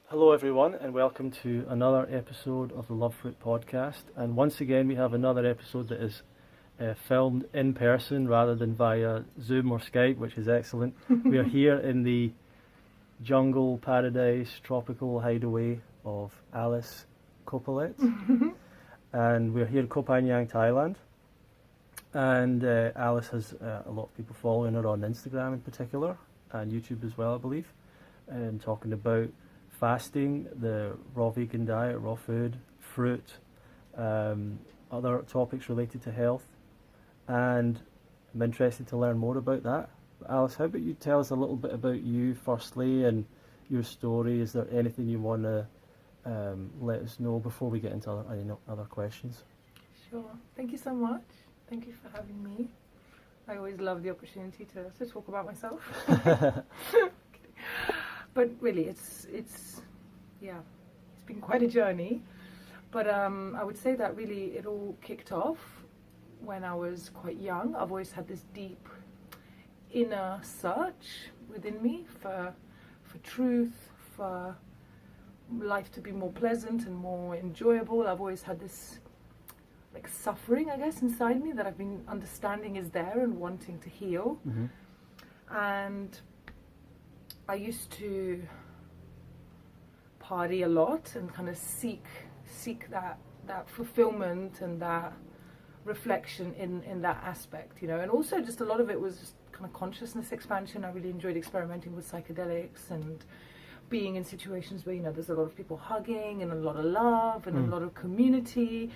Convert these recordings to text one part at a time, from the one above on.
Hello everyone and welcome to another episode of the Love Fruit podcast, and once again we have another episode that is filmed in person rather than via Zoom or Skype, which is excellent. We are here in the jungle paradise tropical hideaway of Alice Copilet and we're here in Koh Phagnan, Thailand, and Alice has a lot of people following her on Instagram in particular and YouTube as well, I believe, and talking about fasting, the raw vegan diet, raw food, fruit, other topics related to health, and I'm interested to learn more about that. Alice, how about you tell us a little bit about you firstly and your story? Is there anything you want to let us know before we get into other questions? Sure. Thank you so much. Thank you for having me. I always love the opportunity to talk about myself. But really, it's been quite a journey. But I would say that really it all kicked off when I was quite young. I've always had this deep inner search within me for truth, for life to be more pleasant and more enjoyable. I've always had this like suffering, I guess, inside me that I've been understanding is there and wanting to heal. Mm-hmm. And I used to party a lot and kind of seek that fulfillment and that reflection in that aspect, you know. And also just a lot of it was just kind of consciousness expansion. I really enjoyed experimenting with psychedelics and being in situations where, you know, there's a lot of people hugging and a lot of love and a lot of community.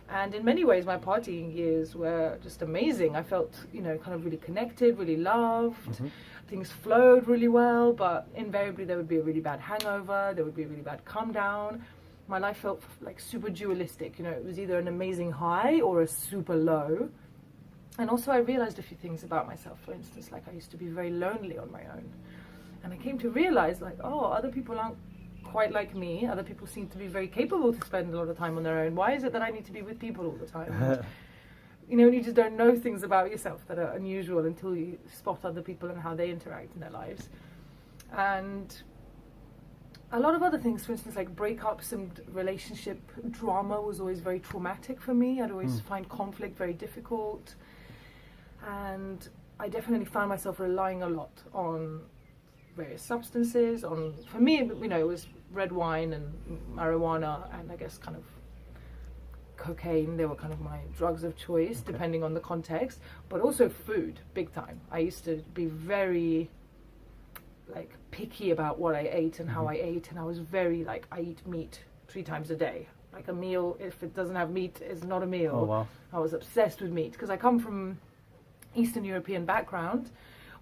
And in many ways my partying years were just amazing. I felt, you know, kind of really connected, really loved. Mm-hmm. Things flowed really well, but invariably there would be a really bad hangover, there would be a really bad come down. My life felt like super dualistic, you know. It was either an amazing high or a super low. And also I realized a few things about myself. For instance, like I used to be very lonely on my own. And I came to realize, like, oh, other people aren't quite like me. Other people seem to be very capable to spend a lot of time on their own. Why is it that I need to be with people all the time? And, you know, and you just don't know things about yourself that are unusual until you spot other people and how they interact in their lives. And a lot of other things, for instance, like breakups and relationship drama was always very traumatic for me. I'd always find conflict very difficult. And I definitely found myself relying a lot on various substances. For me, you know, it was red wine and marijuana and I guess kind of cocaine. They were kind of my drugs of choice, depending on the context, but also food, big time. I used to be very like picky about what I ate and how I ate, and I was very like, I eat meat 3 times a day. Like a meal, if it doesn't have meat, is not a meal. Oh, wow. I was obsessed with meat because I come from Eastern European background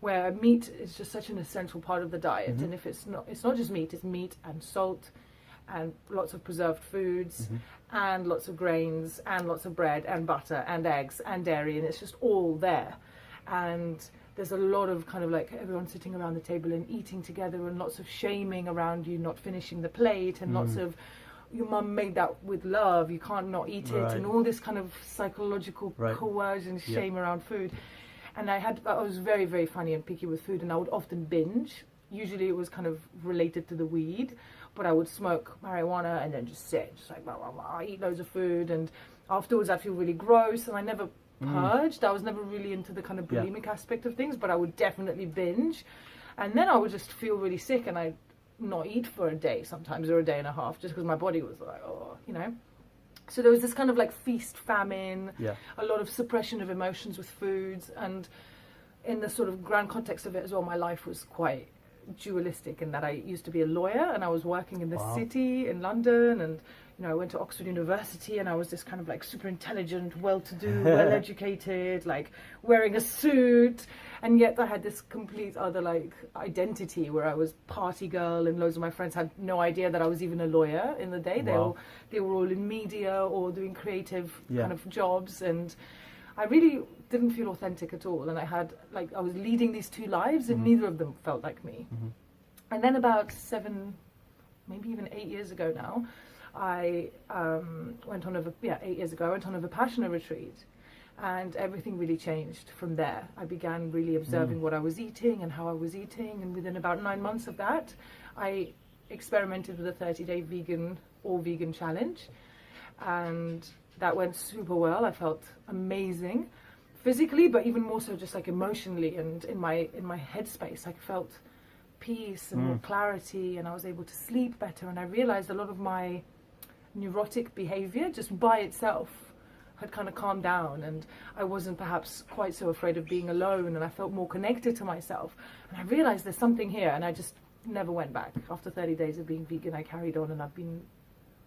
where meat is just such an essential part of the diet. And if it's not just meat, it's meat and salt and lots of preserved foods and lots of grains and lots of bread and butter and eggs and dairy, and it's just all there. And there's a lot of kind of like everyone sitting around the table and eating together and lots of shaming around you not finishing the plate and lots of, your mum made that with love, you can't not eat it, and all this kind of psychological coercion, shame around food. And I was very, very funny and picky with food, and I would often binge. Usually it was kind of related to the weed, but I would smoke marijuana and then just sit, just like, blah, blah, blah. I eat loads of food, and afterwards I feel really gross, and I never purged. I was never really into the kind of bulimic aspect of things, but I would definitely binge. And then I would just feel really sick, and I'd not eat for a day sometimes, or a day and a half, just because my body was like, oh, you know. So there was this kind of like feast famine, a lot of suppression of emotions with foods, and in the sort of grand context of it as well, my life was quite dualistic in that I used to be a lawyer and I was working in the city in London, and you know, I went to Oxford University and I was this kind of like super intelligent, well-to-do, well-educated, like wearing a suit, and yet I had this complete other like identity where I was party girl, and loads of my friends had no idea that I was even a lawyer in the day. They were all in media or doing creative kind of jobs, and I really didn't feel authentic at all. And I was leading these 2 lives, and neither of them felt like me. And then about 7, maybe even 8 years ago now, I went on a 8 years ago, I went on a Vipassana retreat, and everything really changed from there. I began really observing what I was eating and how I was eating, and within about 9 months of that, I experimented with a 30-day vegan all vegan challenge, and that went super well. I felt amazing physically, but even more so just like emotionally and in my headspace. I felt peace and more clarity, and I was able to sleep better, and I realized a lot of my neurotic behavior just by itself had kind of calmed down, and I wasn't perhaps quite so afraid of being alone, and I felt more connected to myself, and I realized there's something here, and I just never went back. After 30 days of being vegan, I carried on, and I've been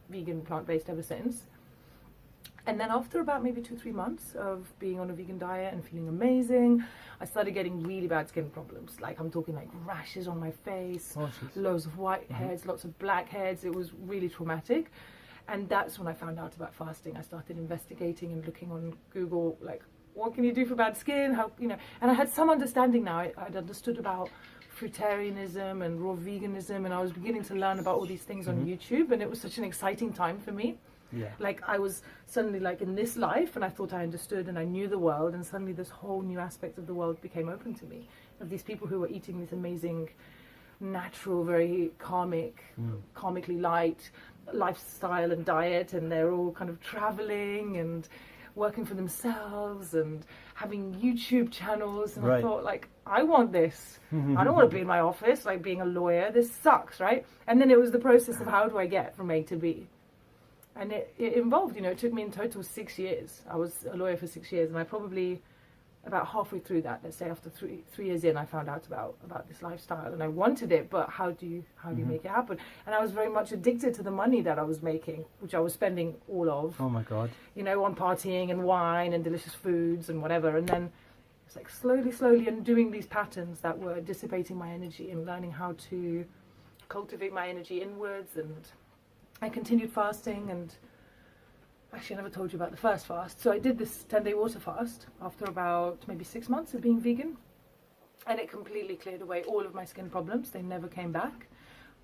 vegan, plant-based ever since. And then after about maybe 2-3 months of being on a vegan diet and feeling amazing, I started getting really bad skin problems. Like, I'm talking like rashes on my face, loads of whiteheads, lots of blackheads. It was really traumatic. And that's when I found out about fasting. I started investigating and looking on Google, like, what can you do for bad skin? How, you know, and I had some understanding now. I'd understood about fruitarianism and raw veganism, and I was beginning to learn about all these things on YouTube, and it was such an exciting time for me. Yeah. Like, I was suddenly like in this life, and I thought I understood and I knew the world, and suddenly this whole new aspect of the world became open to me, of these people who were eating this amazing, natural, very karmically light lifestyle and diet, and they're all kind of traveling and working for themselves and having YouTube channels, and I thought, like, I want this. I don't want to be in my office like being a lawyer. This sucks, right? And then it was the process of how do I get from A to B. And it involved, you know, it took me in total 6 years. I was a lawyer for 6 years, and I probably, about halfway through that, let's say after three years in, I found out about this lifestyle, and I wanted it, but how do you make it happen? And I was very much addicted to the money that I was making, which I was spending all of. Oh my God. You know, on partying and wine and delicious foods and whatever. And then it's like slowly and doing these patterns that were dissipating my energy and learning how to cultivate my energy inwards. And I continued fasting, and actually I never told you about the first fast. So I did this 10-day water fast after about maybe 6 months of being vegan, and it completely cleared away all of my skin problems. They never came back.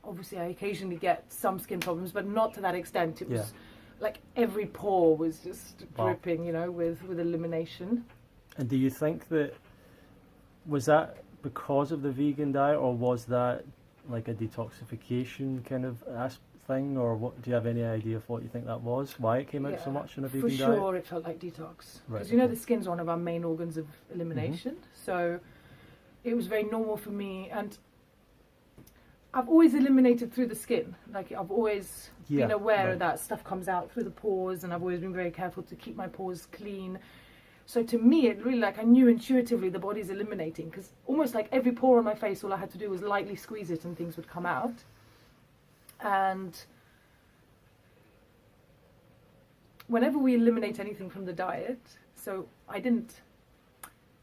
Obviously I occasionally get some skin problems, but not to that extent. It was like every pore was just dripping, you know, with elimination. And do you think that, was that because of the vegan diet, or was that like a detoxification kind of thing, or what? Do you have any idea of what you think that was? Why it came out so much in a vegan diet? For sure, it felt like detox. Because you know, the skin's one of our main organs of elimination. So it was very normal for me, and I've always eliminated through the skin. Like, I've always been aware that stuff comes out through the pores, and I've always been very careful to keep my pores clean. So to me, it really, like, I knew intuitively the body's eliminating, because almost like every pore on my face, all I had to do was lightly squeeze it and things would come out. And whenever we eliminate anything from the diet, so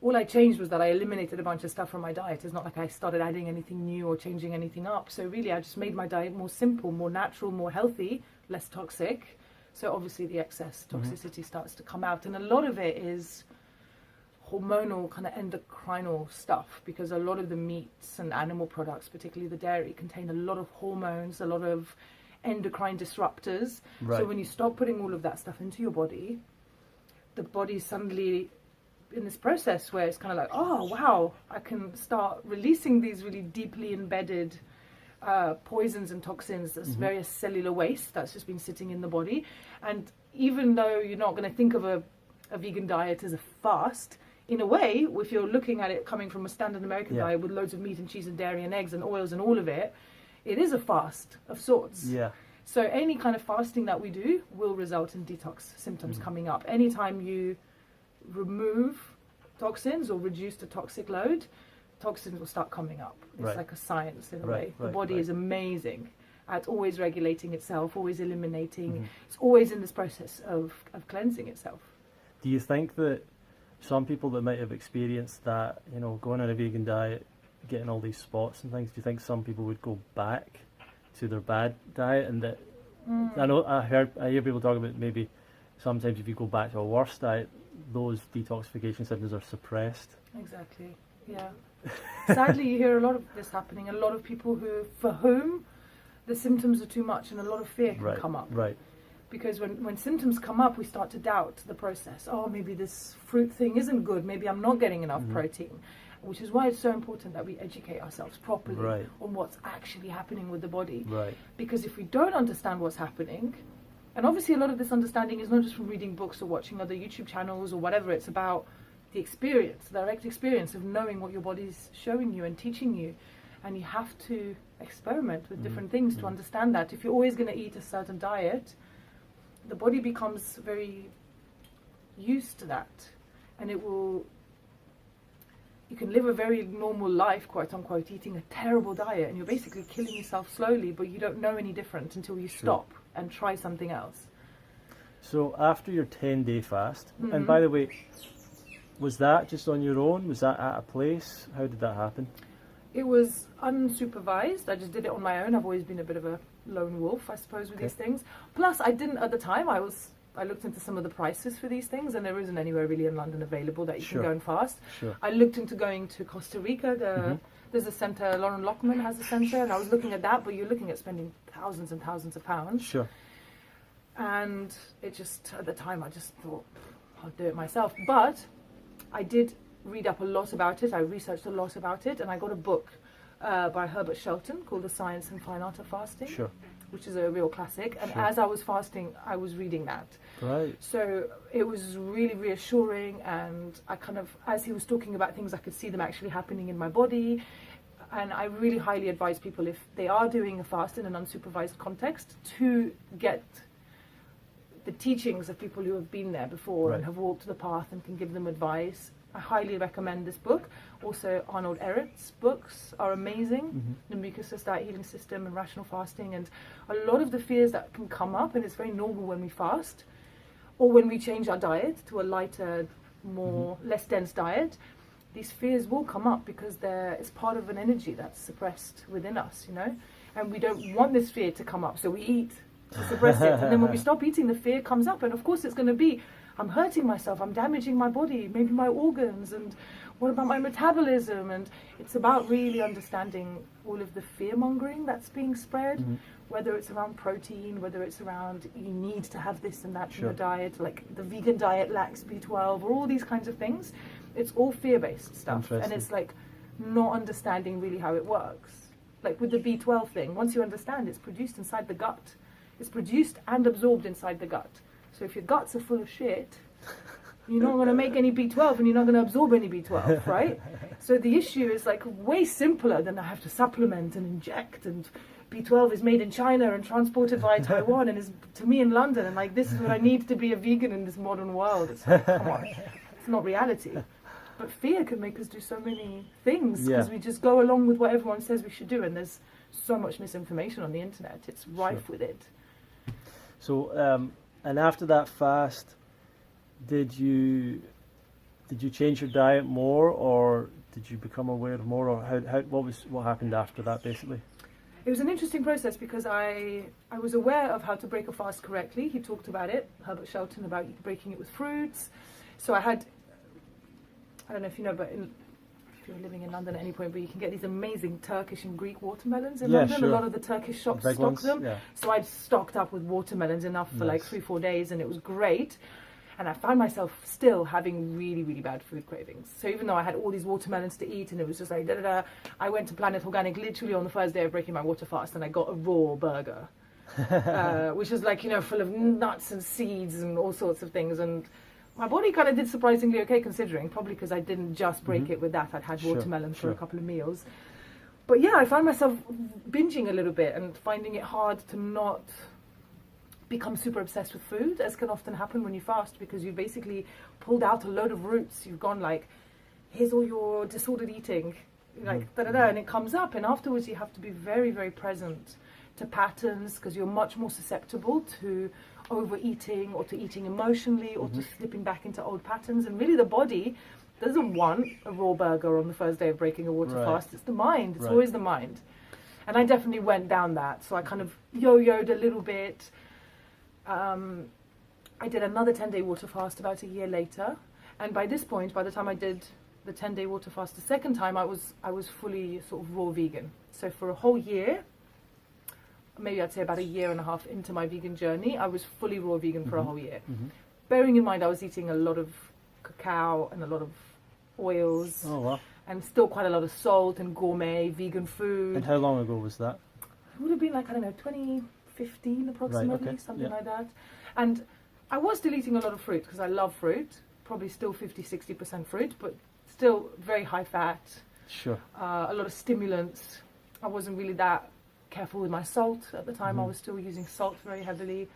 all I changed was that I eliminated a bunch of stuff from my diet. It's not like I started adding anything new or changing anything up. So really, I just made my diet more simple, more natural, more healthy, less toxic. So obviously the excess toxicity starts to come out. And a lot of it is hormonal, kind of endocrinal stuff, because a lot of the meats and animal products, particularly the dairy, contain a lot of hormones, a lot of endocrine disruptors. So when you stop putting all of that stuff into your body, the body's suddenly in this process where it's kind of like, oh wow, I can start releasing these really deeply embedded poisons and toxins, that's various cellular waste that's just been sitting in the body. And even though you're not going to think of a vegan diet as a fast, in a way, if you're looking at it coming from a standard American diet with loads of meat and cheese and dairy and eggs and oils and all of it, it is a fast of sorts. So any kind of fasting that we do will result in detox symptoms coming up. Anytime you remove toxins or reduce the toxic load, toxins will start coming up. It's like a science in a way. The body is amazing at always regulating itself, always eliminating. It's always in this process of cleansing itself. Do you think that some people that might have experienced that, you know, going on a vegan diet, getting all these spots and things, do you think some people would go back to their bad diet? And that I hear people talk about maybe sometimes if you go back to a worse diet, those detoxification symptoms are suppressed. Exactly. Yeah. Sadly, you hear a lot of this happening. A lot of people for whom the symptoms are too much, and a lot of fear can come up. Because when symptoms come up, we start to doubt the process. Oh, maybe this fruit thing isn't good. Maybe I'm not getting enough protein. which is why it's so important that we educate ourselves properly Right. on what's actually happening with the body. Right. Because if we don't understand what's happening, and obviously a lot of this understanding is not just from reading books or watching other YouTube channels or whatever, it's about the experience, the direct experience of knowing what your body's showing you and teaching you. And you have to experiment with different things to understand that. If you're always going to eat a certain diet, the body becomes very used to that, and you can live a very normal life, quote unquote, eating a terrible diet, and you're basically killing yourself slowly, but you don't know any different until you stop and try something else. So after your 10-day fast, and by the way, was that just on your own? Was that at a place? How did that happen? It was unsupervised. I just did it on my own. I've always been a bit of a lone wolf, I suppose, with these things. Plus, I didn't at the time. I looked into some of the prices for these things, and there isn't anywhere really in London available that you can go and fast. I looked into going to Costa Rica. There's a centre, Lauren Lockman has a centre, and I was looking at that, but you're looking at spending thousands and thousands of pounds. Sure. And it just, at the time, I just thought, I'll do it myself. But I did read up a lot about it. I researched a lot about it, and I got a book by Herbert Shelton called The Science and Fine Art of Fasting, which is a real classic. And as I was fasting, I was reading that. Right. So it was really reassuring, and I kind of, as he was talking about things, I could see them actually happening in my body. And I really highly advise people, if they are doing a fast in an unsupervised context, to get the teachings of people who have been there before and have walked the path and can give them advice. I highly recommend this book. Also, Arnold Ehret's books are amazing. The Mucus Diet Healing System and Rational Fasting, and a lot of the fears that can come up, and it's very normal when we fast or when we change our diet to a lighter, more less dense diet. These fears will come up because it's part of an energy that's suppressed within us, you know, and we don't want this fear to come up, so we eat to suppress it. And then when we stop eating, the fear comes up, and of course it's going to be, I'm hurting myself, I'm damaging my body, maybe my organs, and what about my metabolism? And it's about really understanding all of the fear-mongering that's being spread, whether it's around protein, whether it's around you need to have this and that in your diet, like the vegan diet lacks B12, or all these kinds of things. It's all fear-based stuff, and it's like not understanding really how it works. Like with the B12 thing, once you understand, it's produced inside the gut. It's produced and absorbed inside the gut. So if your guts are full of shit, you're not going to make any B12 and you're not going to absorb any B12, right? So the issue is like way simpler than I have to supplement and inject, and B12 is made in China and transported via Taiwan and is to me in London, and like this is what I need to be a vegan in this modern world. It's like, come on, it's not reality. But fear can make us do so many things because we just go along with what everyone says we should do, and there's so much misinformation on the internet. It's rife with it. So, and after that fast, did you change your diet more, or did you become aware of more, or what happened after that basically? It was an interesting process because I was aware of how to break a fast correctly. He talked about it, Herbert Shelton, about breaking it with fruits. So I don't know if you know, but if you're living in London at any point, but you can get these amazing Turkish and Greek watermelons in London. Sure. A lot of the Turkish shops stock them. Yeah. So I'd stocked up with watermelons enough for like 3-4 days, and it was great. And I found myself still having really, really bad food cravings. So even though I had all these watermelons to eat and it was just like da-da-da, I went to Planet Organic literally on the first day of breaking my water fast, and I got a raw burger, which is like, you know, full of nuts and seeds and all sorts of things. And my body kind of did surprisingly okay, considering, probably because I didn't just break it with that. I'd had watermelon for a couple of meals. But yeah, I found myself binging a little bit and finding it hard to not become super obsessed with food, as can often happen when you fast, because you basically pulled out a load of roots. You've gone like, here's all your disordered eating, like da-da-da, and it comes up, and afterwards you have to be very, very present to patterns, because you're much more susceptible to overeating or to eating emotionally or to slipping back into old patterns. And really the body doesn't want a raw burger on the first day of breaking a water fast. It's the mind. It's always the mind. And I definitely went down that. So I kind of yo-yoed a little bit. I did another 10-day water fast about a year later. And by this point, by the time I did the 10-day water fast the second time, I was fully sort of raw vegan. So for a whole year, maybe I'd say about a year and a half into my vegan journey, I was fully raw vegan for a whole year. Bearing in mind I was eating a lot of cacao and a lot of oils and still quite a lot of salt and gourmet vegan food. And how long ago was that? It would have been like, I don't know, 2015 approximately, Right, okay. something like that. And I was still eating a lot of fruit because I love fruit, probably still 50-60% fruit, but still very high fat, Sure. a lot of stimulants. I wasn't really that careful with my salt at the time. I was still using salt very heavily.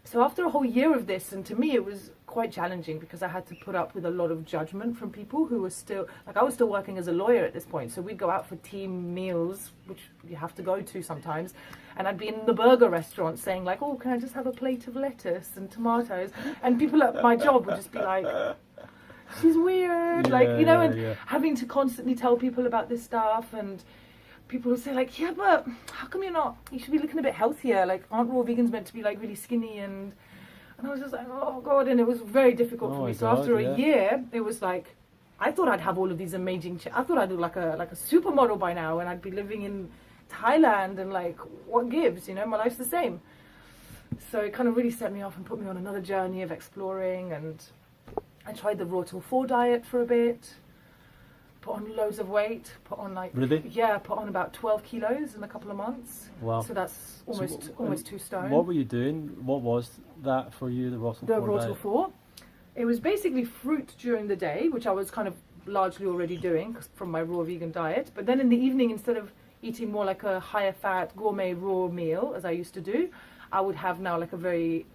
So after a whole year of this, and to me it was quite challenging because I had to put up with a lot of judgment from people who were still, like I was still working as a lawyer at this point, so we'd go out for team meals, which you have to go to sometimes, and I'd be in the burger restaurant saying like, oh, can I just have a plate of lettuce and tomatoes? And people at my job would just be like, she's weird, Yeah, like, you know, and yeah. having to constantly tell people about this stuff, and people would say like, yeah, but how come you should be looking a bit healthier, like aren't raw vegans meant to be like really skinny? And I was just like, oh god, and it was very difficult for me. So after a year, it was like, I thought I'd have all of these amazing, I thought I'd do like a supermodel by now, and I'd be living in Thailand, and like, what gives, you know, my life's the same. So it kind of really set me off and put me on another journey of exploring, and I tried the raw till 4 diet for a bit. Put on loads of weight, put on like... Really? Yeah, put on about 12 kilos in a couple of months. Wow. So that's almost 2 stone. What were you doing? What was that for you, the raw till 4 The raw diet? till 4. It was basically fruit during the day, which I was kind of largely already doing from my raw vegan diet. But then in the evening, instead of eating more like a higher fat gourmet raw meal, as I used to do, I would have now like a very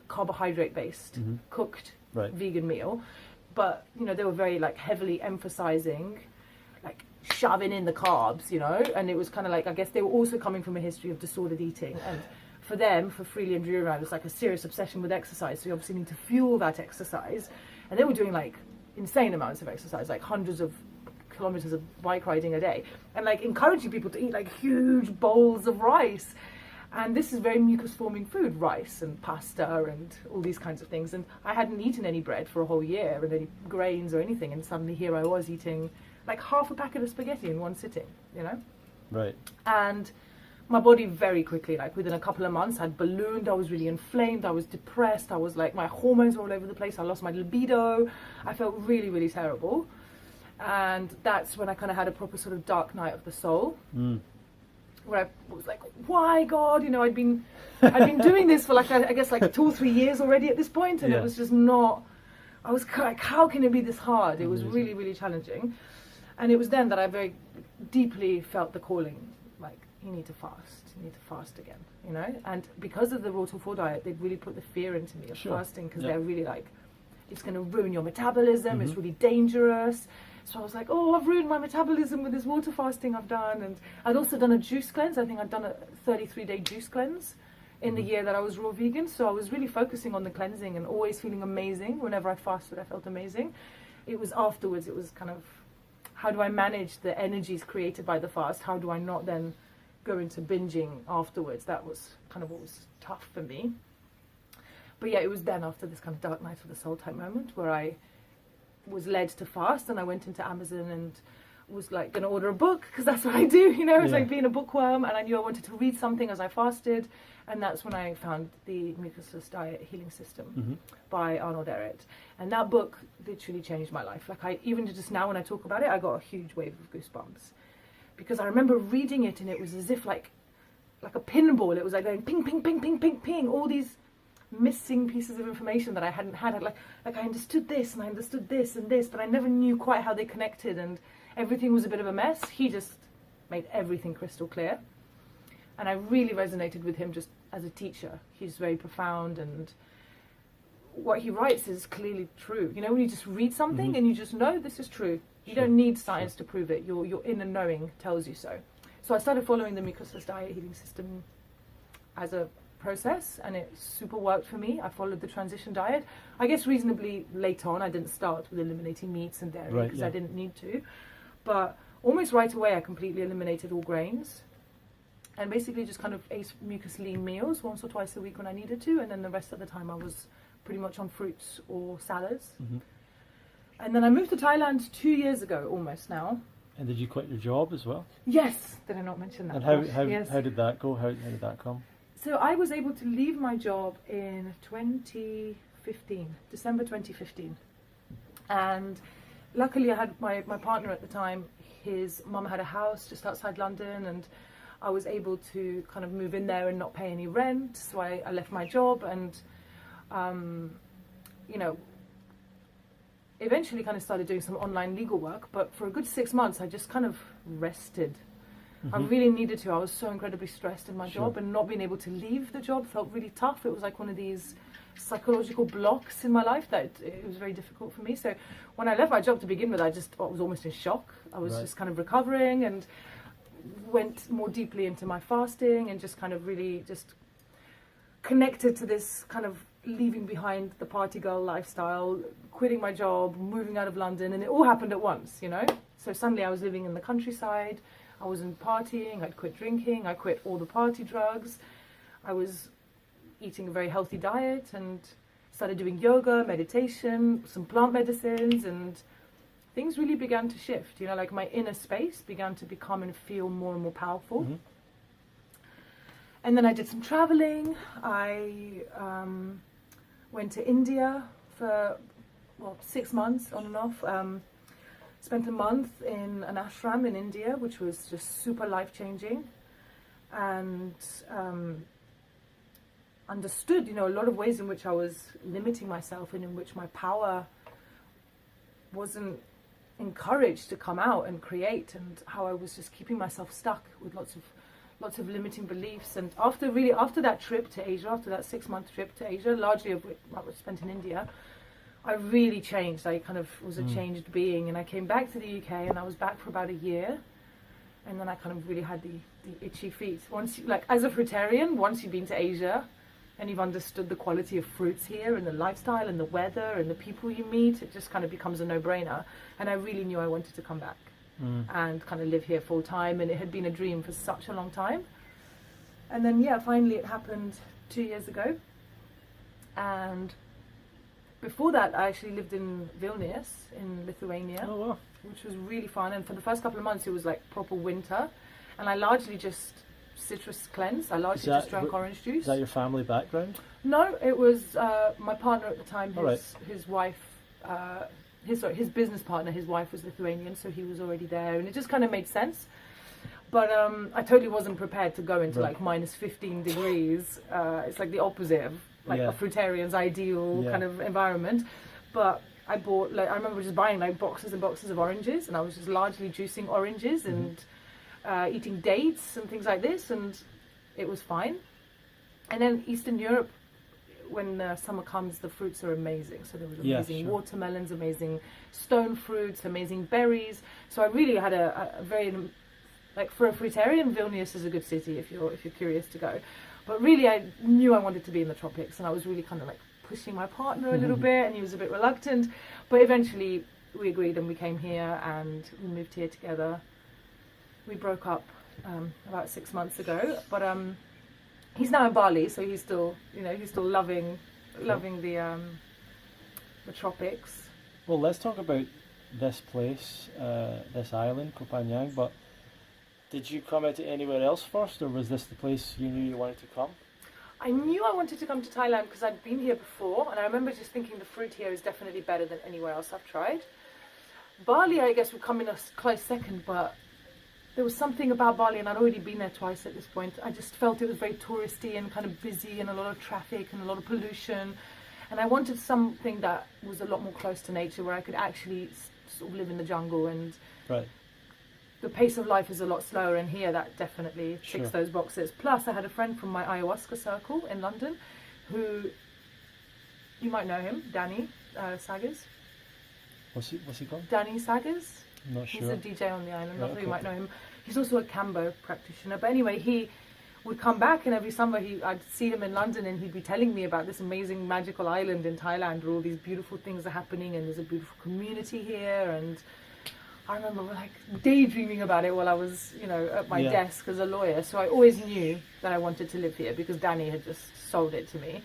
carbohydrate based cooked vegan meal. But, you know, they were very, like, heavily emphasizing, like, shoving in the carbs, you know, and it was kind of like, I guess they were also coming from a history of disordered eating. And for them, for Freely and Drew around, it's like a serious obsession with exercise. So you obviously need to fuel that exercise. And they were doing, like, insane amounts of exercise, like hundreds of kilometers of bike riding a day. And, like, encouraging people to eat, like, huge bowls of rice. And this is very mucus-forming food, rice and pasta and all these kinds of things. And I hadn't eaten any bread for a whole year and any grains or anything. And suddenly here I was eating like half a packet of spaghetti in one sitting, you know? Right. And my body very quickly, like within a couple of months, had ballooned. I was really inflamed. I was depressed. I was like, my hormones were all over the place. I lost my libido. I felt really, really terrible. And that's when I kind of had a proper sort of dark night of the soul. Where I was like, why God, you know, I'd been doing this for like, I guess like 2 or 3 years already at this point, and it was just not, I was like, how can it be this hard? It was really, really challenging. And it was then that I very deeply felt the calling, like, you need to fast again, you know? And because of the raw till 4 diet, they'd really put the fear into me of fasting, because they're really like, it's going to ruin your metabolism, it's really dangerous. So I was like, oh, I've ruined my metabolism with this water fasting I've done. And I'd also done a juice cleanse. I think I'd done a 33-day juice cleanse in the year that I was raw vegan. So I was really focusing on the cleansing and always feeling amazing. Whenever I fasted, I felt amazing. It was afterwards, it was kind of, how do I manage the energies created by the fast? How do I not then go into binging afterwards? That was kind of what was tough for me. But yeah, it was then after this kind of dark night of the soul type moment where I was led to fast, and I went into Amazon and was like going to order a book, because that's what I do, you know. It's like being a bookworm, and I knew I wanted to read something as I fasted, and that's when I found the Mucusless Diet Healing System by Arnold Ehret. And that book literally changed my life. Like, I even just now when I talk about it, I got a huge wave of goosebumps, because I remember reading it and it was as if like a pinball. It was like going ping, ping, ping, ping, ping, ping, all these missing pieces of information that I hadn't had. Like I understood this and I understood this and this, but I never knew quite how they connected, and everything was a bit of a mess. He just made everything crystal clear, and I really resonated with him just as a teacher. He's very profound, and what he writes is clearly true. You know, when you just read something and you just know this is true, you don't need science to prove it. Your inner knowing tells you so. So I started following the Mucusless Diet Healing System as a process, and it super worked for me. I followed the transition diet. I guess reasonably late on. I didn't start with eliminating meats and dairy because I didn't need to, but almost right away I completely eliminated all grains, and basically just kind of ate mucus lean meals once or twice a week when I needed to, and then the rest of the time I was pretty much on fruits or salads. And then I moved to Thailand 2 years ago, almost now. And did you quit your job as well? Yes. Did I not mention that? And how did that go? How did that come? So I was able to leave my job in 2015, December 2015. And luckily I had my partner at the time. His mum had a house just outside London, and I was able to kind of move in there and not pay any rent. So I left my job and, you know, eventually kind of started doing some online legal work. But for a good 6 months, I just kind of rested. I really needed to. I was so incredibly stressed in my job, and not being able to leave the job felt really tough. It was like one of these psychological blocks in my life that it was very difficult for me. So when I left my job to begin with, I was almost in shock. I was just kind of recovering, and went more deeply into my fasting, and just kind of really just connected to this kind of leaving behind the party girl lifestyle, quitting my job, moving out of London, and it all happened at once, you know. So suddenly I was living in the countryside. I wasn't partying, I'd quit drinking, I quit all the party drugs. I was eating a very healthy diet and started doing yoga, meditation, some plant medicines, and things really began to shift. You know, like my inner space began to become and feel more and more powerful. And then I did some traveling. I went to India for, 6 months on and off. Spent a month in an ashram in India, which was just super life-changing, and understood, you know, a lot of ways in which I was limiting myself and in which my power wasn't encouraged to come out and create, and how I was just keeping myself stuck with lots of limiting beliefs. And after that trip to Asia, after that 6-month trip to Asia, largely of which I was spent in India, I really changed. I kind of was a changed being, and I came back to the UK, and I was back for about a year, and then I kind of really had the itchy feet. Once you, like, as a fruitarian, once you've been to Asia and you've understood the quality of fruits here and the lifestyle and the weather and the people you meet, it just kind of becomes a no-brainer. And I really knew I wanted to come back and kind of live here full time, and it had been a dream for such a long time. And then finally it happened 2 years ago. And before that, I actually lived in Vilnius in Lithuania, which was really fun. And for the first couple of months, it was like proper winter, and I largely just citrus cleansed. I largely just drank orange juice. Is that your family background? No, it was my partner at the time. His wife, his business partner, his wife was Lithuanian, so he was already there, and it just kind of made sense. But I totally wasn't prepared to go into like minus 15 degrees. It's like the opposite of like a fruitarian's ideal kind of environment. But I bought, like, I remember just buying like boxes and boxes of oranges, and I was just largely juicing oranges and eating dates and things like this, and it was fine. And then Eastern Europe, when summer comes, the fruits are amazing. So there was amazing watermelons, amazing stone fruits, amazing berries. So I really had a very, like, for a fruitarian, Vilnius is a good city if you're curious to go. But really, I knew I wanted to be in the tropics, and I was really kind of like pushing my partner a little bit, and he was a bit reluctant. But eventually, we agreed, and we came here, and we moved here together. We broke up about 6 months ago, but he's now in Bali, so he's still, you know, he's still loving the tropics. Well, let's talk about this place, this island, Koh Phagnan. But did you come out to anywhere else first, or was this the place you knew you wanted to come? I knew I wanted to come to Thailand because I'd been here before, and I remember just thinking the fruit here is definitely better than anywhere else I've tried. Bali, I guess, would come in a close second, but there was something about Bali, and I'd already been there twice at this point. I just felt it was very touristy and kind of busy, and a lot of traffic and a lot of pollution. And I wanted something that was a lot more close to nature, where I could actually sort of live in the jungle. And the pace of life is a lot slower, and here that definitely ticks those boxes. Plus, I had a friend from my ayahuasca circle in London, who, you might know him, Danny Saggers. What's he called? Danny Saggers. I'm not sure. He's a DJ on the island. Not that you might know him. He's also a Kambo practitioner. But anyway, he would come back, and every summer I'd see him in London, and he'd be telling me about this amazing magical island in Thailand where all these beautiful things are happening, and there's a beautiful community here. And I remember like daydreaming about it while I was, you know, at my desk as a lawyer. So I always knew that I wanted to live here because Danny had just sold it to me.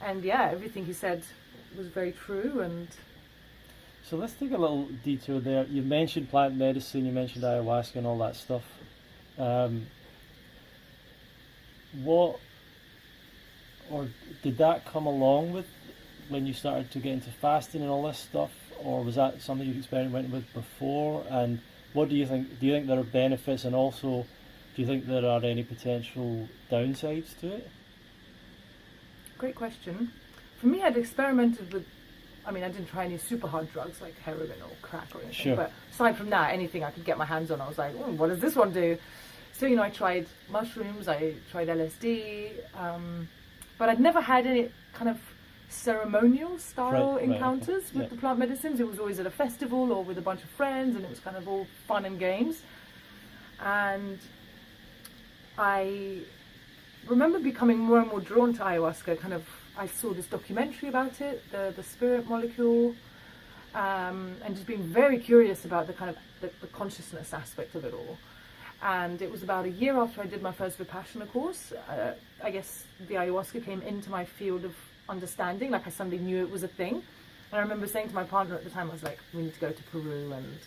And everything he said was very true. And so let's take a little detour there. You mentioned plant medicine, you mentioned ayahuasca and all that stuff. Did that come along with when you started to get into fasting and all this stuff, or was that something you experimented with before? And what do you think? Do you think there are benefits, and also, do you think there are any potential downsides to it? Great question. For me, I'd experimented with, I mean, I didn't try any super hard drugs like heroin or crack or anything, Sure. but aside from that, anything I could get my hands on, I was like, what does this one do? So, I tried mushrooms, I tried LSD, but I'd never had any kind of ceremonial style encounters with the plant medicines. It was always at a festival or with a bunch of friends, and it was kind of all fun and games. And I remember becoming more and more drawn to ayahuasca. I saw this documentary about it, the spirit molecule, and just being very curious about the consciousness aspect of it all. And it was about a year after I did my first Vipassana course. I guess the ayahuasca came into my field of understanding. Like, I suddenly knew it was a thing. And I remember saying to my partner at the time, I was like, we need to go to Peru, and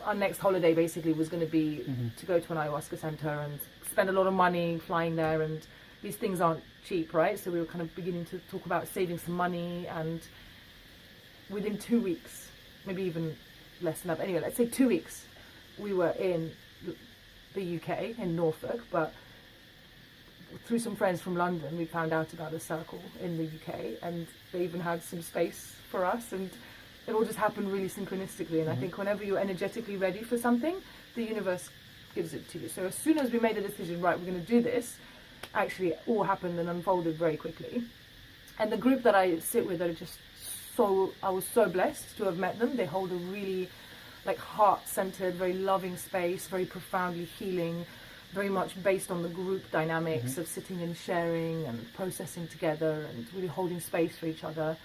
our next holiday basically was going to be to go to an ayahuasca center and spend a lot of money flying there, and these things aren't cheap, right? So we were kind of beginning to talk about saving some money, and within 2 weeks, maybe even less than that, anyway, let's say 2 weeks, we were in the UK, in Norfolk, but through some friends from London, we found out about a circle in the UK, and they even had some space for us, and it all just happened really synchronistically. And I think whenever you're energetically ready for something, the universe gives it to you. So as soon as we made a decision, right, we're going to do this, actually it all happened and unfolded very quickly. And the group that I sit with are just I was so blessed to have met them. They hold a really heart-centered, very loving space, very profoundly healing, very much based on the group dynamics of sitting and sharing and processing together and really holding space for each other.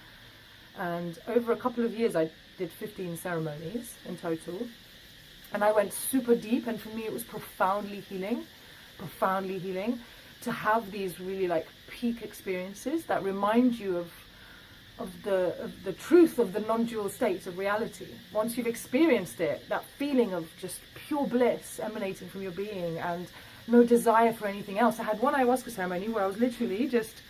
And over a couple of years, I did 15 ceremonies in total. And I went super deep, and for me, it was profoundly healing to have these really peak experiences that remind you of the truth of the non-dual state of reality. Once you've experienced it, that feeling of just pure bliss emanating from your being and no desire for anything else. I had one ayahuasca ceremony where I was literally just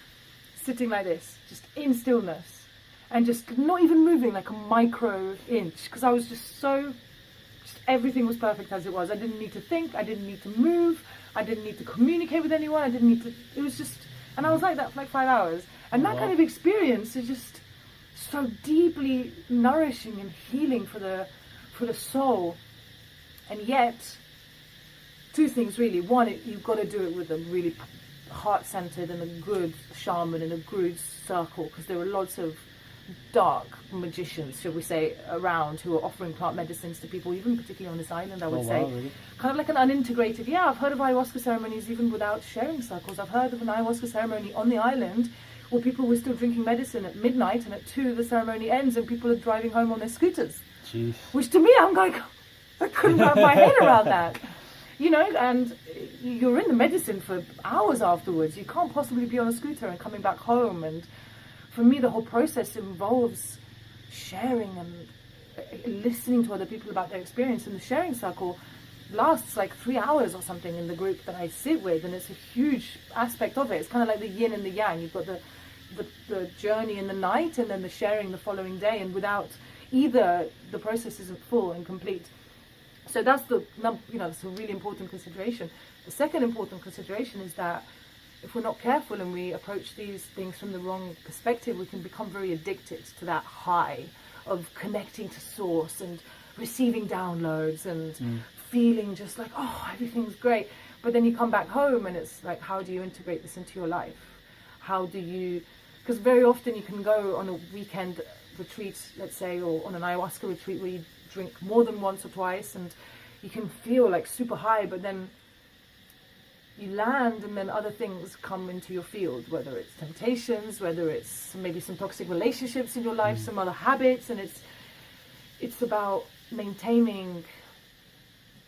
sitting like this, just in stillness, and just not even moving like a micro inch, because I was just everything was perfect as it was. I didn't need to think, I didn't need to move, I didn't need to communicate with anyone, I didn't need to, it was just, and I was like that for 5 hours. And that kind of experience is just so deeply nourishing and healing for the soul. And yet, two things really. One, you've got to do it with a really heart-centered and a good shaman in a good circle, because there were lots of dark magicians, shall we say, around who are offering plant medicines to people, even particularly on this island, I would say. Really? Kind of like an unintegrated, I've heard of ayahuasca ceremonies even without sharing circles. I've heard of an ayahuasca ceremony on the island where people were still drinking medicine at midnight, and at 2 the ceremony ends and people are driving home on their scooters. Jeez. Which to me, I'm like, I couldn't wrap my head around that. And you're in the medicine for hours afterwards. You can't possibly be on a scooter and coming back home. And for me, the whole process involves sharing and listening to other people about their experience. And the sharing circle lasts 3 hours or something in the group that I sit with, and it's a huge aspect of it. It's kind of like the yin and the yang. You've got the journey in the night, and then the sharing the following day, and without either, the process isn't full and complete. So that's that's a really important consideration. The second important consideration is that if we're not careful and we approach these things from the wrong perspective, we can become very addicted to that high of connecting to source and receiving downloads and feeling just like, oh, everything's great. But then you come back home and it's like, how do you integrate this into your life? How do you, because very often you can go on a weekend retreat, let's say, or on an ayahuasca retreat where you drink more than once or twice, and you can feel super high, but then you land and then other things come into your field, whether it's temptations, whether it's maybe some toxic relationships in your life, some other habits, and it's about maintaining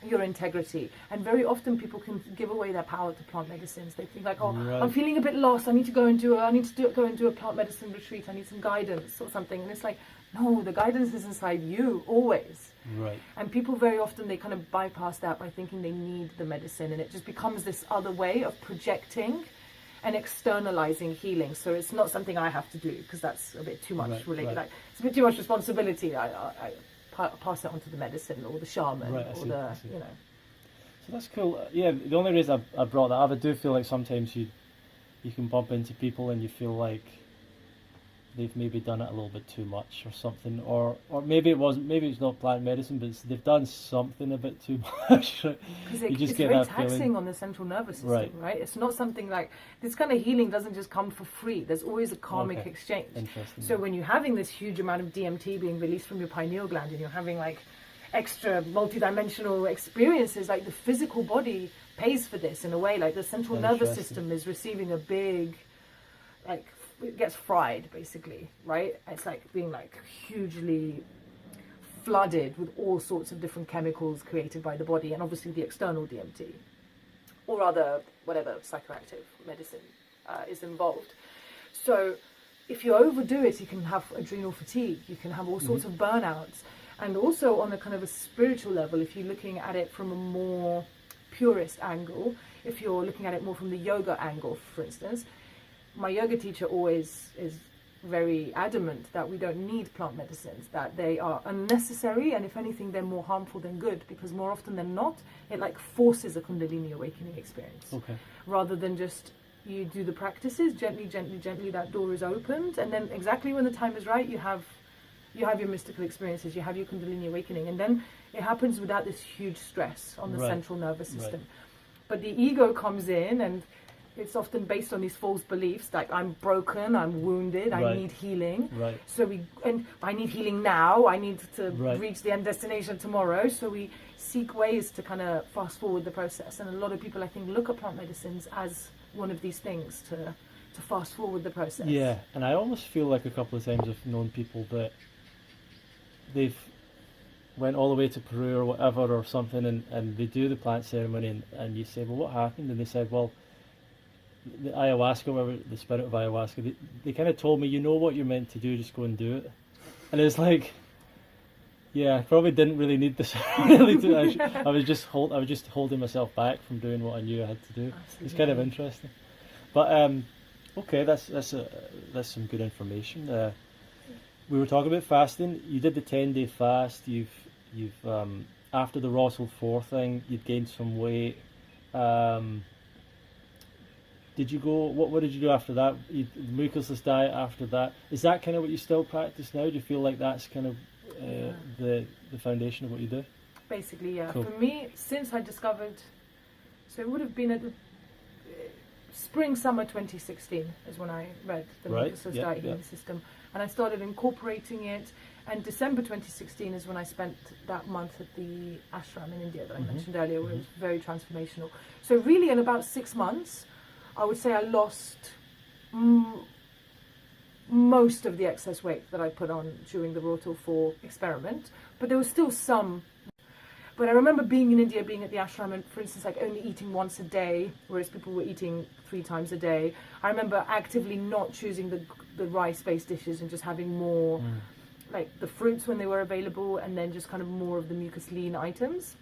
your integrity. And very often people can give away their power to plant medicines. They think like, I'm feeling a bit lost, I need to go and do a plant medicine retreat, I need some guidance or something. And it's like, no, the guidance is inside you always. Right. And people very often, they kind of bypass that by thinking they need the medicine, and it just becomes this other way of projecting and externalizing healing. So it's not something I have to do, because that's a bit too much related. Like, it's a bit too much responsibility. I pass it on to the medicine or the shaman or the, you know. So that's cool. Yeah, the only reason I brought that up, I do feel like sometimes you can bump into people and you feel like they've maybe done it a little bit too much or something, or maybe it's not plant medicine, but they've done something a bit too much. Because it's very taxing on the central nervous system, right? It's not something like, this kind of healing doesn't just come for free. There's always a karmic exchange. Interesting. So when you're having this huge amount of DMT being released from your pineal gland, and you're having like extra multidimensional experiences, like the physical body pays for this in a way. Like the central nervous system is receiving a big, like, it gets fried basically, right? It's like being like hugely flooded with all sorts of different chemicals created by the body, and obviously the external DMT or other whatever psychoactive medicine is involved. So if you overdo it, you can have adrenal fatigue, you can have all sorts of burnouts. And also on a kind of a spiritual level, if you're looking at it from a more purist angle, if you're looking at it more from the yoga angle, for instance, my yoga teacher always is very adamant that we don't need plant medicines, that they are unnecessary, and if anything they're more harmful than good, because more often than not it like forces a Kundalini awakening experience. Rather than just you do the practices gently, that door is opened, and then exactly when the time is right, you have your mystical experiences, you have your Kundalini awakening, and then it happens without this huge stress on the central nervous system. But the ego comes in, and it's often based on these false beliefs, like I'm broken, I'm wounded, I need healing. So I need healing now, I need to reach the end destination tomorrow. So we seek ways to kind of fast forward the process. And a lot of people, I think, look at plant medicines as one of these things to fast forward the process. Yeah, and I almost feel like a couple of times I've known people that they've went all the way to Peru or whatever or something, and they do the plant ceremony, and you say, well, what happened? And they said, well, the ayahuasca, whatever, the spirit of ayahuasca, they kind of told me, you know what you're meant to do, just go and do it. And it's like, yeah, I probably didn't really need this. I was just holding myself back from doing what I knew I had to do. Absolutely. It's kind of interesting. But okay, that's some good information. We were talking about fasting. You did the 10-day fast. You've after the Russell 4 thing, you'd gained some weight. Did you go? What did you do after that? The mucusless diet after that. Is that kind of what you still practice now? Do you feel like that's kind of the foundation of what you do? Basically, yeah. Cool. For me, since I discovered, so it would have been at the summer 2016 is when I read the mucusless diet healing system, and I started incorporating it. And December 2016 is when I spent that month at the ashram in India that I mentioned earlier, where it was very transformational. So really, in about 6 months, I would say I lost most of the excess weight that I put on during the Rotor 4 experiment, but there was still some. But I remember being in India, being at the ashram, and for instance, like only eating once a day, whereas people were eating 3 times a day. I remember actively not choosing the rice-based dishes and just having more like the fruits when they were available, and then just kind of more of the mucus lean items.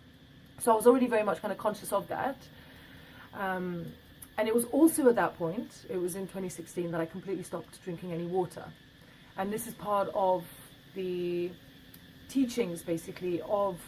So I was already very much kind of conscious of that. And it was also at that point, it was in 2016, that I completely stopped drinking any water. And this is part of the teachings, basically, of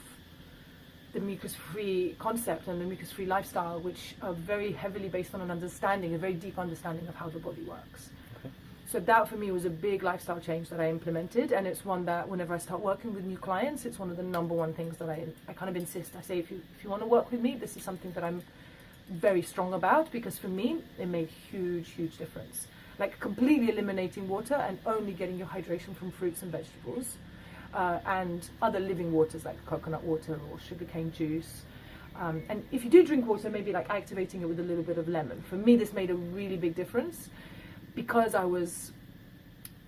the mucus-free concept and the mucus-free lifestyle, which are very heavily based on an understanding, a very deep understanding of how the body works. Okay. So that, for me, was a big lifestyle change that I implemented. And it's one that, whenever I start working with new clients, it's one of the #1 things that I kind of insist. I say, if you want to work with me, this is something that I'm very strong about, because for me it made huge difference. Like completely eliminating water and only getting your hydration from fruits and vegetables, and other living waters like coconut water or sugarcane juice, and if you do drink water, maybe like activating it with a little bit of lemon. For me, this made a really big difference, because I was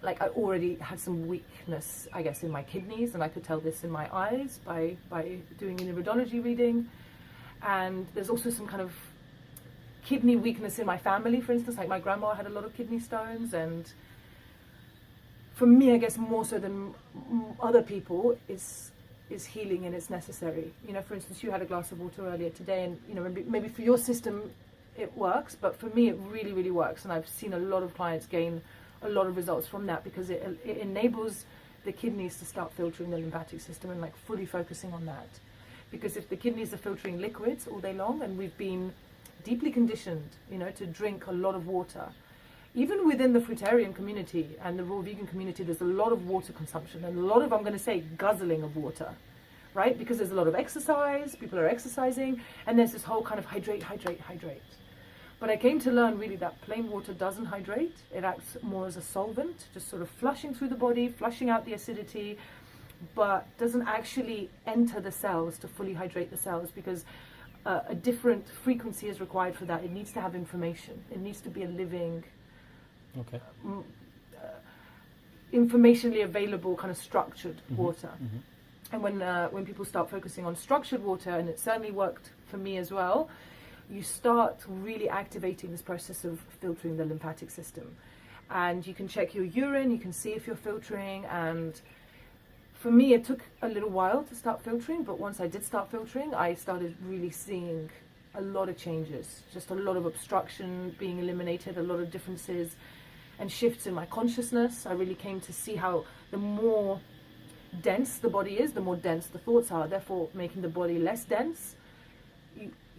like, I already had some weakness, I guess, in my kidneys, and I could tell this in my eyes by doing an iridology reading. And there's also some kind of kidney weakness in my family, for instance, like my grandma had a lot of kidney stones, and for me, I guess more so than other people, is healing, and it's necessary. You know, for instance, you had a glass of water earlier today, and you know, maybe for your system it works, but for me it really, really works, and I've seen a lot of clients gain a lot of results from that, because it enables the kidneys to start filtering the lymphatic system and like fully focusing on that. Because if the kidneys are filtering liquids all day long, and we've been deeply conditioned, you know, to drink a lot of water, even within the fruitarian community and the raw vegan community, there's a lot of water consumption and a lot of, I'm going to say, guzzling of water, right? Because there's a lot of exercise, people are exercising, and there's this whole kind of hydrate, hydrate, hydrate. But I came to learn really that plain water doesn't hydrate. It acts more as a solvent, just sort of flushing through the body, flushing out the acidity, but doesn't actually enter the cells to fully hydrate the cells, because a different frequency is required for that. It needs to have information. It needs to be a living, informationally available, kind of structured water. And when people start focusing on structured water, and it certainly worked for me as well, you start really activating this process of filtering the lymphatic system. And you can check your urine, you can see if you're filtering, and for me it took a little while to start filtering, but once I did start filtering, I started really seeing a lot of changes, just a lot of obstruction being eliminated, a lot of differences and shifts in my consciousness. I really came to see how the more dense the body is, the more dense the thoughts are, therefore making the body less dense.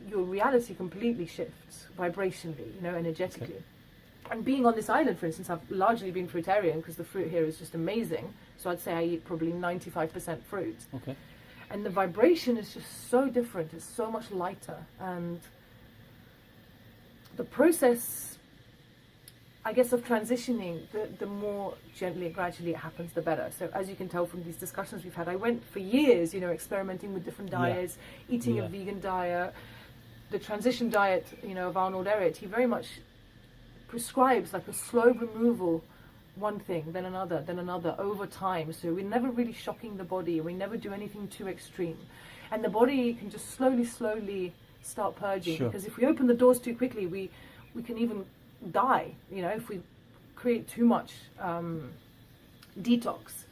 Your reality completely shifts vibrationally, you know, energetically. Okay. And being on this island, for instance, I've largely been fruitarian because the fruit here is just amazing. So I'd say I eat probably 95% fruit. Okay. And the vibration is just so different. It's so much lighter. And the process, I guess, of transitioning, the more gently and gradually it happens, the better. So as you can tell from these discussions we've had, I went for years, you know, experimenting with different diets, eating a vegan diet. The transition diet, you know, of Arnold Ehret, he very much prescribes like a slow removal, one thing, then another, over time. So we're never really shocking the body. We never do anything too extreme. And the body can just slowly start purging. Sure. Because if we open the doors too quickly, we can even die, you know, if we create too much detox.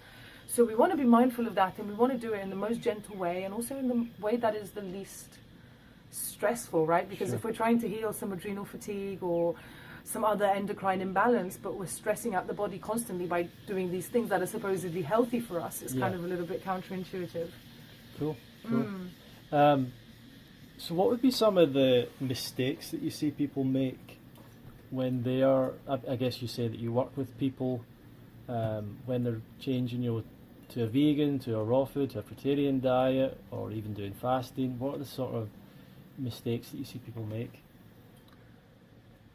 So we want to be mindful of that, and we want to do it in the most gentle way, and also in the way that is the least stressful, right? Because if we're trying to heal some adrenal fatigue or some other endocrine imbalance, but we're stressing out the body constantly by doing these things that are supposedly healthy for us, it's kind of a little bit counterintuitive. Cool. So what would be some of the mistakes that you see people make when they are, I guess you say that you work with people when they're changing, you know, to a vegan, to a raw food, to a fruitarian diet, or even doing fasting? What are the sort of mistakes that you see people make?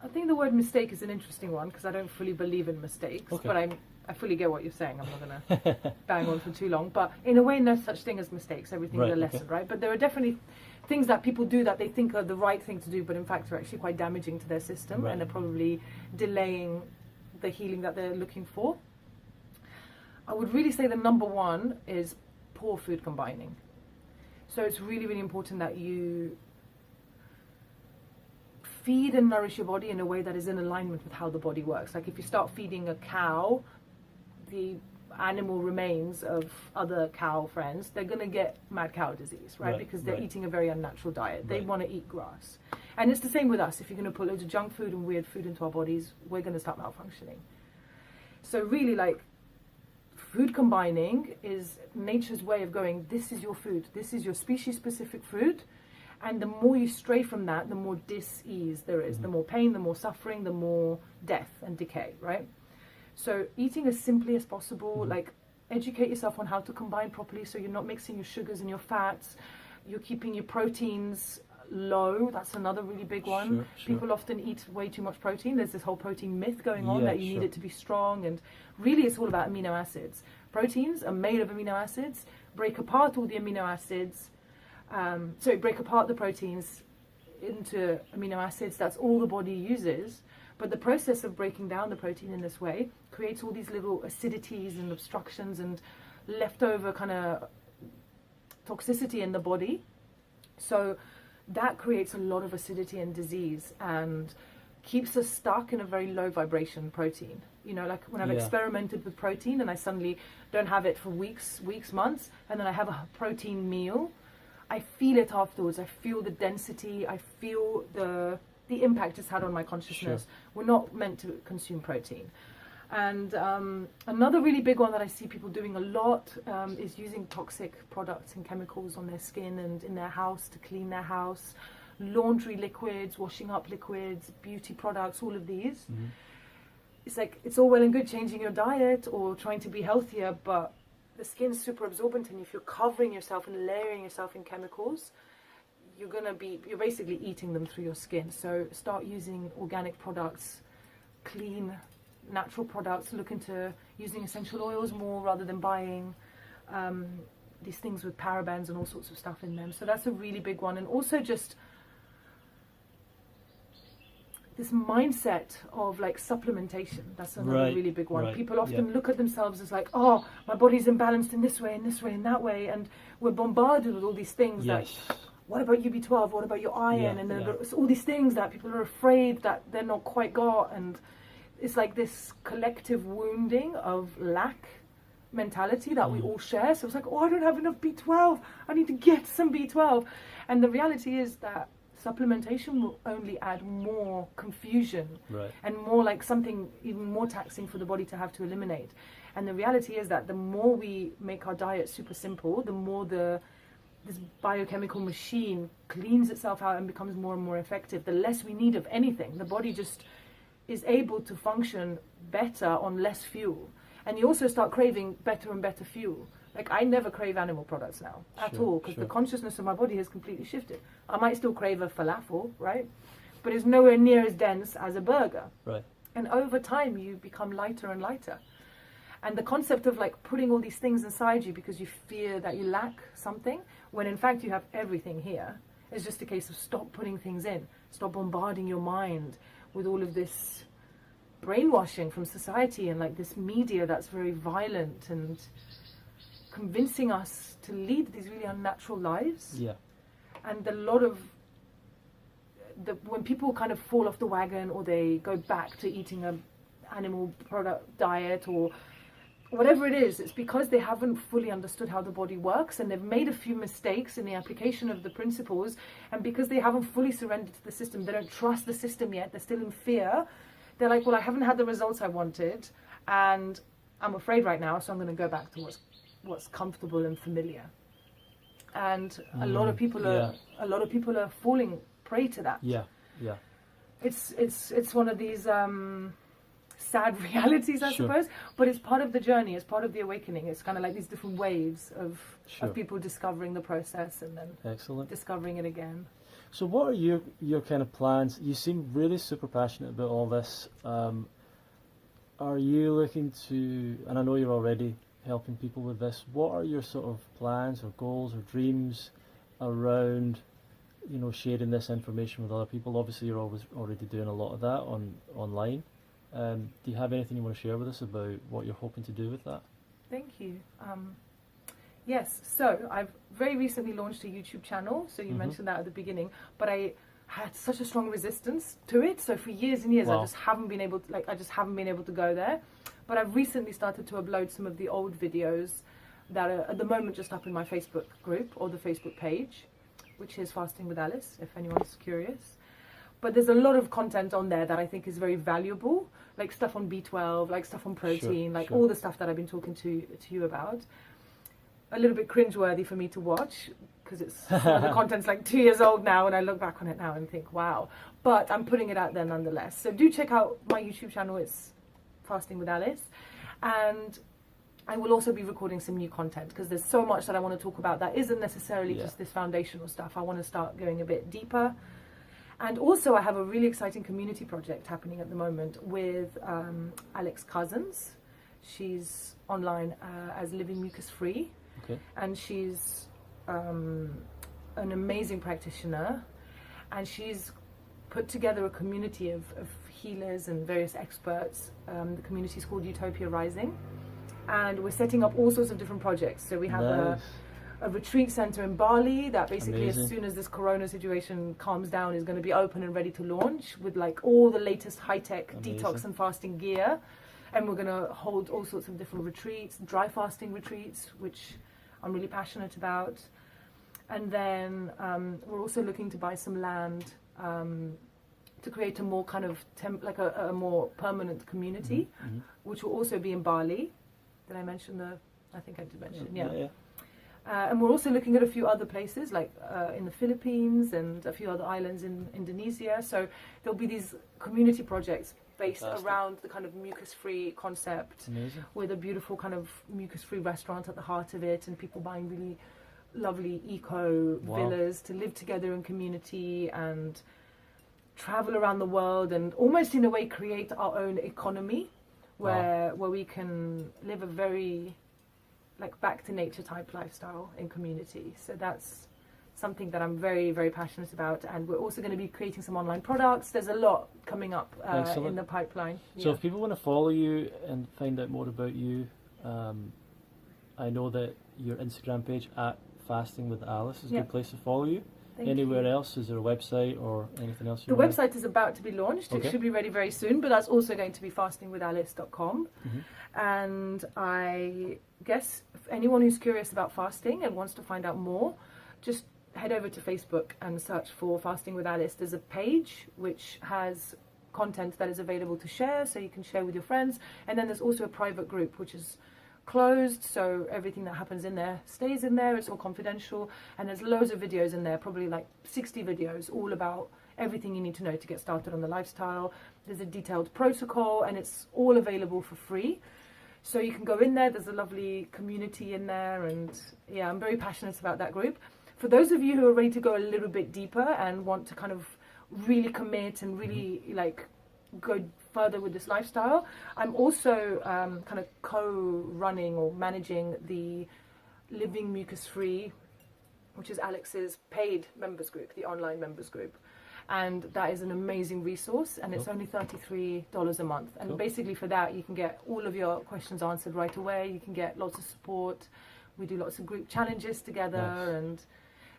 I think the word mistake is an interesting one, because I don't fully believe in mistakes, but I fully get what you're saying. I'm not going to bang on for too long, but in a way, no such thing as mistakes. Everything's a lesson, right? But there are definitely things that people do that they think are the right thing to do, but in fact are actually quite damaging to their system, and are probably delaying the healing that they're looking for. I would really say the number one is poor food combining. So it's really, really important that you feed and nourish your body in a way that is in alignment with how the body works. Like if you start feeding a cow the animal remains of other cow friends, they're going to get mad cow disease, right? Because they're eating a very unnatural diet. They want to eat grass. And it's the same with us. If you're going to put loads of junk food and weird food into our bodies, we're going to start malfunctioning. So really, like, food combining is nature's way of going, this is your food, this is your species-specific food, and the more you stray from that, the more dis-ease there is, the more pain, the more suffering, the more death and decay, right? So eating as simply as possible, like educate yourself on how to combine properly so you're not mixing your sugars and your fats, you're keeping your proteins low. That's another really big one. People often eat way too much protein. There's this whole protein myth going on that you need it to be strong, and really it's all about amino acids. Proteins are made of amino acids. Break apart all the amino acids, break apart the proteins into amino acids. That's all the body uses. But the process of breaking down the protein in this way creates all these little acidities and obstructions and leftover kind of toxicity in the body. So that creates a lot of acidity and disease and keeps us stuck in a very low vibration protein. You know, like when I've experimented with protein and I suddenly don't have it for weeks, months, and then I have a protein meal, I feel it afterwards. I feel the density, I feel the the impact it's had on my consciousness. We're not meant to consume protein. And another really big one that I see people doing a lot is using toxic products and chemicals on their skin and in their house to clean their house. Laundry liquids, washing up liquids, beauty products, all of these. It's like, it's all well and good changing your diet or trying to be healthier, but the skin's super absorbent, and if you're covering yourself and layering yourself in chemicals, you're basically eating them through your skin. So start using organic products, clean, natural products. Look into using essential oils more rather than buying these things with parabens and all sorts of stuff in them. So that's a really big one. And also just this mindset of like supplementation. That's another really big one. People often look at themselves as like, oh, my body's imbalanced in this way, in this way, in that way, and we're bombarded with all these things like, what about UB12? What about your iron? And then there's all these things that people are afraid that they're not quite got, and it's like this collective wounding of lack mentality that we all share. So it's like, oh, I don't have enough B12. I need to get some B12. And the reality is that supplementation will only add more confusion and more like something even more taxing for the body to have to eliminate. And the reality is that the more we make our diet super simple, the more this biochemical machine cleans itself out and becomes more and more effective. The less we need of anything. The body just is able to function better on less fuel. And you also start craving better and better fuel. Like, I never crave animal products now at all, because the consciousness of my body has completely shifted. I might still crave a falafel, right? But it's nowhere near as dense as a burger. And over time, you become lighter and lighter. And the concept of like putting all these things inside you because you fear that you lack something, when in fact you have everything here, is just a case of stop putting things in. Stop bombarding your mind with all of this brainwashing from society and like this media that's very violent and convincing us to lead these really unnatural lives. And a lot of when people kind of fall off the wagon, or they go back to eating a animal product diet or whatever it is, it's because they haven't fully understood how the body works, and they've made a few mistakes in the application of the principles, and because they haven't fully surrendered to the system, they don't trust the system yet, they're still in fear. They're like, well, I haven't had the results I wanted, and I'm afraid right now, so I'm going to go back to what's comfortable and familiar. And a lot of people are falling prey to that. It's one of these sad realities, I suppose, but it's part of the journey, it's part of the awakening. It's kind of like these different waves of people discovering the process and then discovering it again. So what are your kind of plans? You seem really super passionate about all this. Are you looking to, and I know you're already helping people with this, what are your sort of plans or goals or dreams around, you know, sharing this information with other people? Obviously you're already doing a lot of that online. Do you have anything you want to share with us about what you're hoping to do with that? Thank you. Yes, so I've very recently launched a YouTube channel, so you mentioned that at the beginning, but I had such a strong resistance to it, so for years and years I just haven't been able to go there. But I've recently started to upload some of the old videos that are at the moment just up in my Facebook group or the Facebook page, which is Fasting with Alice, if anyone's curious. But there's a lot of content on there that I think is very valuable, like stuff on B12, like stuff on protein, all the stuff that I've been talking to you about. A little bit cringeworthy for me to watch, because the content's like 2 years old now, and I look back on it now and think, wow. But I'm putting it out there nonetheless. So do check out my YouTube channel. It's Fasting with Alice. And I will also be recording some new content, because there's so much that I want to talk about that isn't necessarily just this foundational stuff. I want to start going a bit deeper. And also I have a really exciting community project happening at the moment with Alex Cousins. She's online as Living Mucus Free. And she's an amazing practitioner, and she's put together a community of healers and various experts. The community is called Utopia Rising, and we're setting up all sorts of different projects. So we have a retreat center in Bali that basically as soon as this corona situation calms down is going to be open and ready to launch with like all the latest high-tech detox and fasting gear. And we're going to hold all sorts of different retreats, dry fasting retreats, which I'm really passionate about. And then we're also looking to buy some land to create a more kind of a more permanent community, which will also be in Bali. Did I mention I think I did mention, yeah. And we're also looking at a few other places, like in the Philippines and a few other islands in Indonesia. So there'll be these community projects based around the kind of mucus-free concept. Amazing. With a beautiful kind of mucus-free restaurant at the heart of it, and people buying really lovely eco villas to live together in community and travel around the world and almost in a way create our own economy where we can live a very like back to nature type lifestyle in community. So that's something that I'm very, very passionate about, and we're also going to be creating some online products. There's a lot coming up in the pipeline. So if people want to follow you and find out more about you, I know that your Instagram page at Fasting with Alice is a good place to follow you. Anywhere else? Is there a website or anything else? The website is about to be launched. It should be ready very soon, but that's also going to be fastingwithalice.com. And I guess if anyone who's curious about fasting and wants to find out more, just head over to Facebook and search for Fasting with Alice. There's a page which has content that is available to share, so you can share with your friends. And then there's also a private group which is closed, so everything that happens in there stays in there. It's all confidential, and there's loads of videos in there, probably like 60 videos, all about everything you need to know to get started on the lifestyle. There's a detailed protocol, and it's all available for free. So you can go in there. There's a lovely community in there, and yeah, I'm very passionate about that group. For those of you who are ready to go a little bit deeper and want to kind of really commit and really like go further with this lifestyle, I'm also kind of co-running or managing the Living Mucus Free, which is Alex's paid members group, the online members group. And that is an amazing resource, and it's only $33 a month. And basically for that, you can get all of your questions answered right away. You can get lots of support. We do lots of group challenges together, and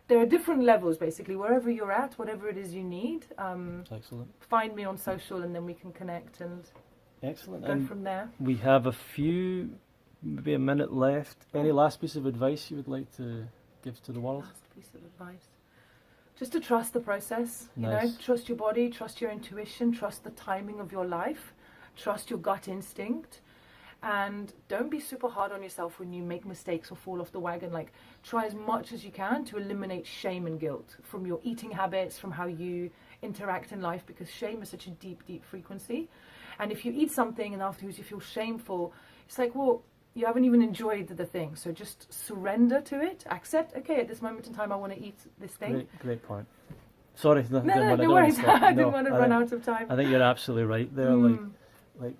there are different levels, basically, wherever you're at, whatever it is you need. Excellent. Find me on social, and then we can connect and go from there. We have maybe a minute left. Any last piece of advice you would like to give to the world? Last piece of advice. Just to trust the process, you know, trust your body, trust your intuition, trust the timing of your life, trust your gut instinct. And don't be super hard on yourself when you make mistakes or fall off the wagon. Like, try as much as you can to eliminate shame and guilt from your eating habits, from how you interact in life, because shame is such a deep, deep frequency. And if you eat something and afterwards you feel shameful, it's like, well, you haven't even enjoyed the thing. So just surrender to it. Accept, okay, at this moment in time, I want to eat this thing. Great point. Sorry. No worries. I didn't want to run out of time. I think you're absolutely right there. Like,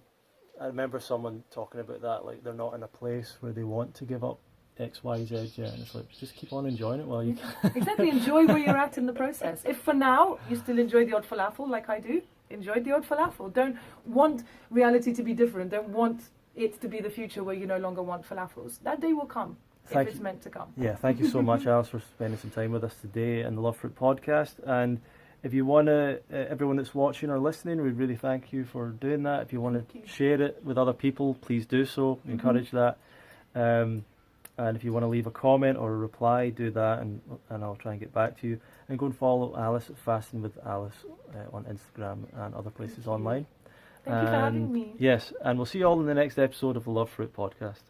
I remember someone talking about that, like they're not in a place where they want to give up X, Y, Z yet, and it's like, just keep on enjoying it while you can. Exactly, enjoy where you're at in the process. If for now you still enjoy the odd falafel like I do, enjoy the odd falafel. Don't want reality to be different. Don't want it to be the future where you no longer want falafels. That day will come if it's meant to come. Yeah, thank you so much, Alice, for spending some time with us today in the Love Fruit podcast. And if you want to, everyone that's watching or listening, we really thank you for doing that. If you want to share it with other people, please do so. We encourage that. And if you want to leave a comment or a reply, do that, and I'll try and get back to you. And go and follow Alice at Fasting with Alice on Instagram and other places online. Thank you for having me. Yes, and we'll see you all in the next episode of the Love Fruit podcast.